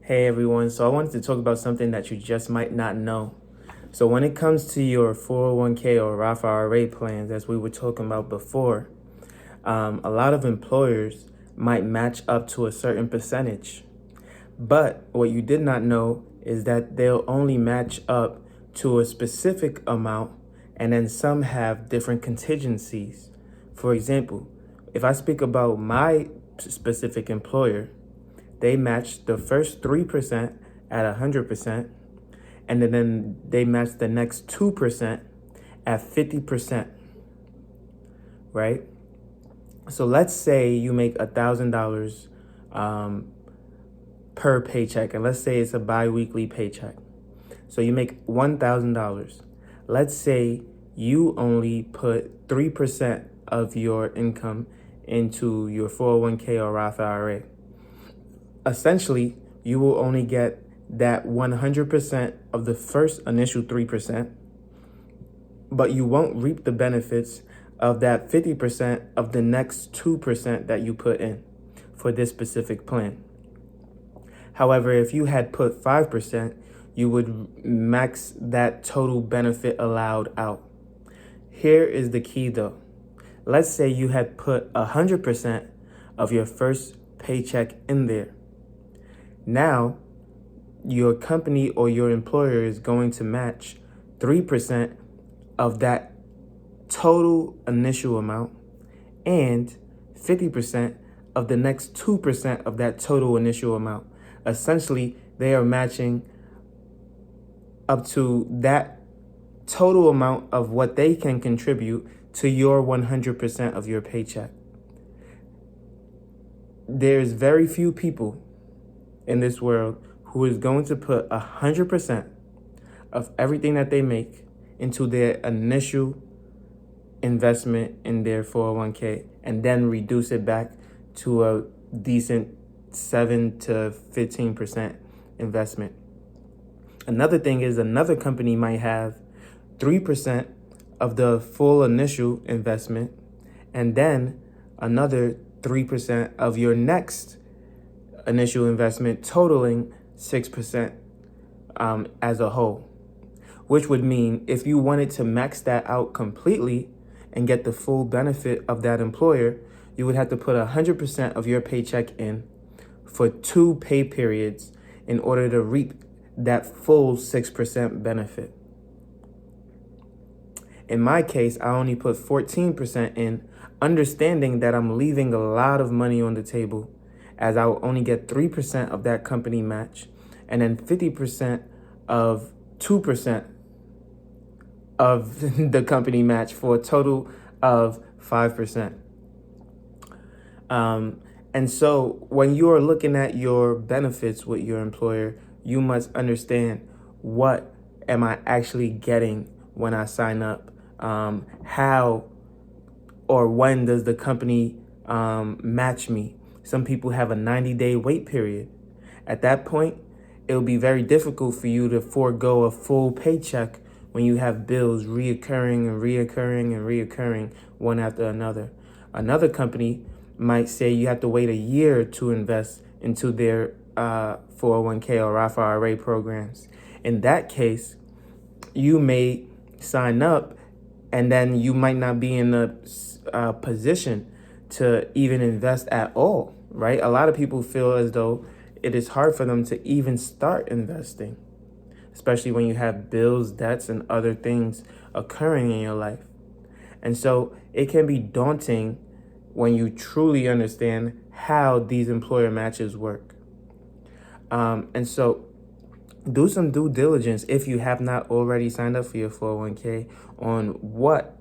Hey everyone, so I wanted to talk about something that you just might not know. So when it comes to your 401k or Roth IRA plans, as we were talking about before, a lot of employers might match up to a certain percentage. But what you did not know is that they'll only match up to a specific amount, and then some have different contingencies. For example, if I speak about my specific employer, they match the first 3% at 100%, and then they match the next 2% at 50%, right? So let's say you make $1,000 per paycheck, and let's say it's a bi-weekly paycheck. So you make $1,000. Let's say you only put 3% of your income into your 401k or Roth IRA. Essentially, you will only get that 100% of the first initial 3%, but you won't reap the benefits of that 50% of the next 2% that you put in for this specific plan. However, if you had put 5%, you would max that total benefit allowed out. Here is the key though. Let's say you had put 100% of your first paycheck in there. Now, your company or your employer is going to match 3% of that total initial amount and 50% of the next 2% of that total initial amount. Essentially, they are matching up to that total amount of what they can contribute to your 100% of your paycheck. There's very few people in this world who is going to put 100% of everything that they make into their initial investment in their 401k and then reduce it back to a decent 7 to 15% investment. Another thing is another company might have 3% of the full initial investment and then another 3% of your next initial investment, totaling 6% as a whole, which would mean if you wanted to max that out completely and get the full benefit of that employer, you would have to put 100% of your paycheck in for 2 pay periods in order to reap that full 6% benefit. In my case, I only put 14% in, understanding that I'm leaving a lot of money on the table, as I will only get 3% of that company match and then 50% of 2% of the company match for a total of 5%. And so when you are looking at your benefits with your employer, you must understand, what am I actually getting when I sign up? How or when does the company match me? Some people have a 90-day wait period. At that point, it will be very difficult for you to forego a full paycheck when you have bills reoccurring and reoccurring and reoccurring one after another. Another company might say you have to wait a year to invest into their 401k or Roth IRA programs. In that case, you may sign up and then you might not be in a position to even invest at all, right? A lot of people feel as though it is hard for them to even start investing, especially when you have bills, debts, and other things occurring in your life. And so it can be daunting when you truly understand how these employer matches work. And so do some due diligence if you have not already signed up for your 401k on what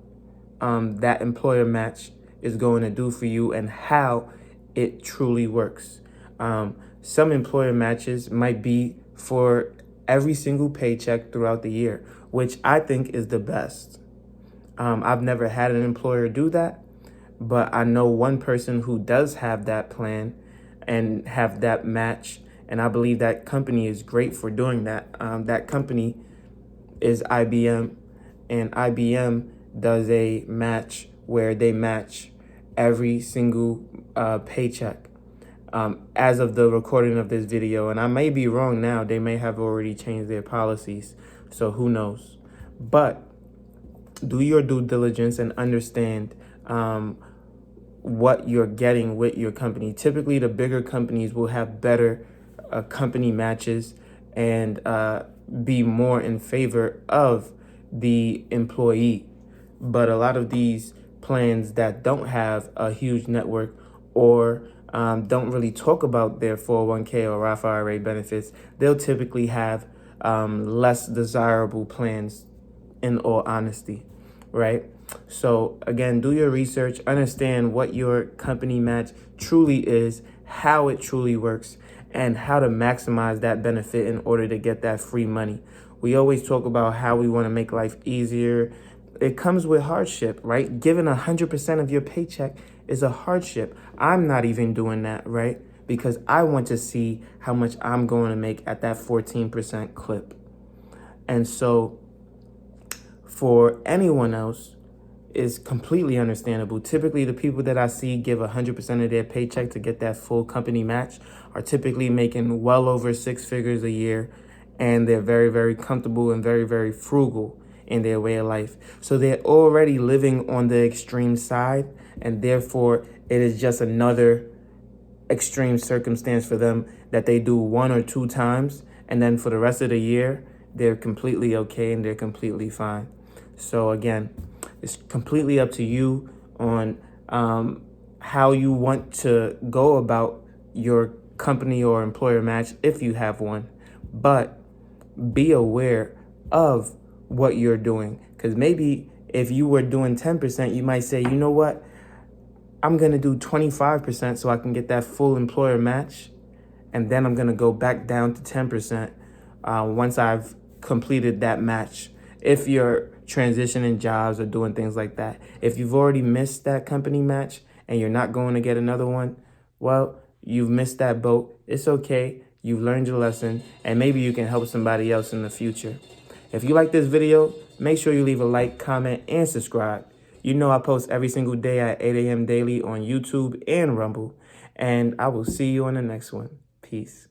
that employer match is going to do for you and how it truly works. Some employer matches might be for every single paycheck throughout the year, which I think is the best. I've never had an employer do that, but I know one person who does have that plan and have that match, and I believe that company is great for doing that. That company is IBM, and IBM does a match where they match every single paycheck. as of the recording of this video. And I may be wrong now. They may have already changed their policies. So who knows? But do your due diligence and understand what you're getting with your company. Typically, the bigger companies will have better company matches and be more in favor of the employee. But a lot of these plans that don't have a huge network or don't really talk about their 401k or Roth IRA benefits, they'll typically have less desirable plans, in all honesty, right? So again, do your research, understand what your company match truly is, how it truly works, and how to maximize that benefit in order to get that free money. We always talk about how we want to make life easier. It comes with hardship, right? Giving 100% of your paycheck is a hardship. I'm not even doing that, right? Because I want to see how much I'm going to make at that 14% clip. And so for anyone else, is completely understandable. Typically, the people that I see give 100% of their paycheck to get that full company match are typically making well over 6 figures a year, and they're very, very comfortable and very, very frugal in their way of life. So they're already living on the extreme side, and therefore it is just another extreme circumstance for them that they do 1 or 2 times, and then for the rest of the year, they're completely okay and they're completely fine. So again, it's completely up to you on how you want to go about your company or employer match if you have one. But be aware of what you're doing. Because maybe if you were doing 10%, you might say, you know what? I'm going to do 25% so I can get that full employer match. And then I'm going to go back down to 10% once I've completed that match. If you're transitioning jobs or doing things like that. If you've already missed that company match and you're not going to get another one, well, you've missed that boat. It's okay. You've learned your lesson, and maybe you can help somebody else in the future. If you like this video, make sure you leave a like, comment, and subscribe. You know I post every single day at 8 a.m. daily on YouTube and Rumble, and I will see you on the next one. Peace.